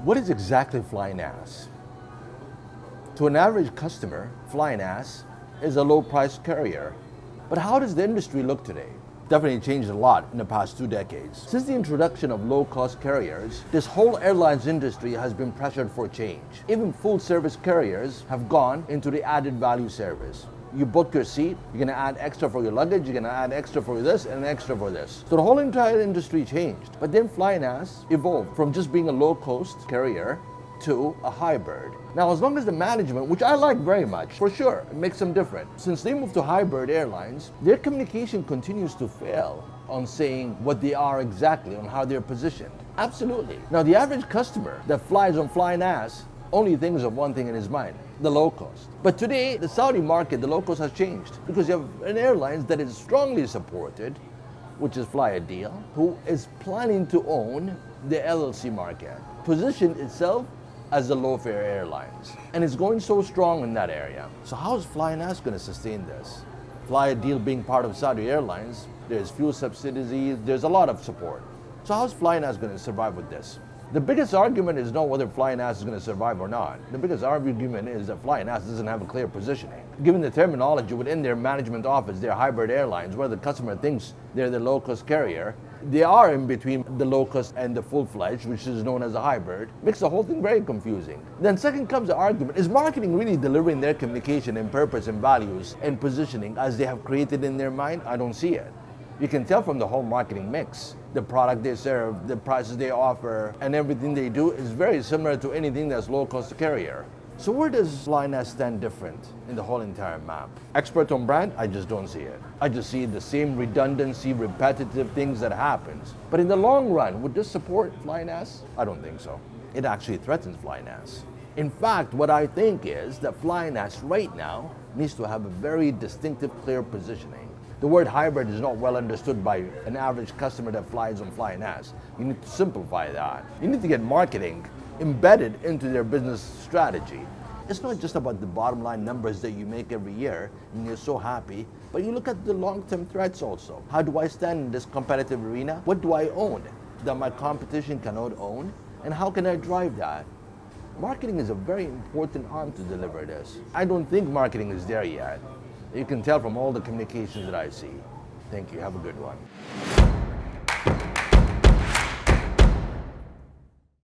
What is exactly FlyNas? To an average customer, FlyNas is a low-price carrier. But how does the industry look today? Definitely changed a lot in the past 2 decades. Since the introduction of low-cost carriers, this whole airlines industry has been pressured for change. Even full-service carriers have gone into the added value service. You book your seat, you're gonna add extra for your luggage, you're gonna add extra for this and extra for this. So the whole entire industry changed. But then FlyNas evolved from just being a low-cost carrier to a hybrid. Now, as long as the management, which I like very much, for sure, it makes them different. Since they moved to hybrid airlines, their communication continues to fail on saying what they are exactly, on how they're positioned. Absolutely. Now, the average customer that flies on FlyNas only thinks of one thing in his mind: the low cost. But today, the Saudi market, the low cost has changed because you have an airline that is strongly supported, which is FlyNas, who is planning to own the LLC market, positioned itself as the low-fare airlines, and it's going so strong in that area. So how is FlyNas going to sustain this? FlyNas being part of Saudi Airlines, there's fuel subsidies, there's a lot of support. So how's FlyNas going to survive with this? The biggest argument is not whether FlyNas is going to survive or not. The biggest argument is that FlyNas doesn't have a clear positioning. Given the terminology within their management office, they're hybrid airlines, where the customer thinks they're the low-cost carrier. They are in between the low-cost and the full-fledged, which is known as a hybrid. Makes the whole thing very confusing. Then second comes the argument, is marketing really delivering their communication and purpose and values and positioning as they have created in their mind? I don't see it. You can tell from the whole marketing mix. The product they serve, the prices they offer, and everything they do is very similar to anything that's low-cost carrier. So where does FlyNas stand different in the whole entire map? Expert on brand? I just don't see it. I just see the same redundancy, repetitive things that happens. But in the long run, would this support FlyNas? I don't think so. It actually threatens FlyNas. In fact, what I think is that FlyNas right now needs to have a very distinctive, clear positioning. The word hybrid is not well understood by an average customer that flies on FlyNas. You need to simplify that. You need to get marketing embedded into their business strategy. It's not just about the bottom line numbers that you make every year and you're so happy, but you look at the long-term threats also. How do I stand in this competitive arena? What do I own that my competition cannot own? And how can I drive that? Marketing is a very important arm to deliver this. I don't think marketing is there yet. You can tell from all the communications that I see. Thank you. Have a good one.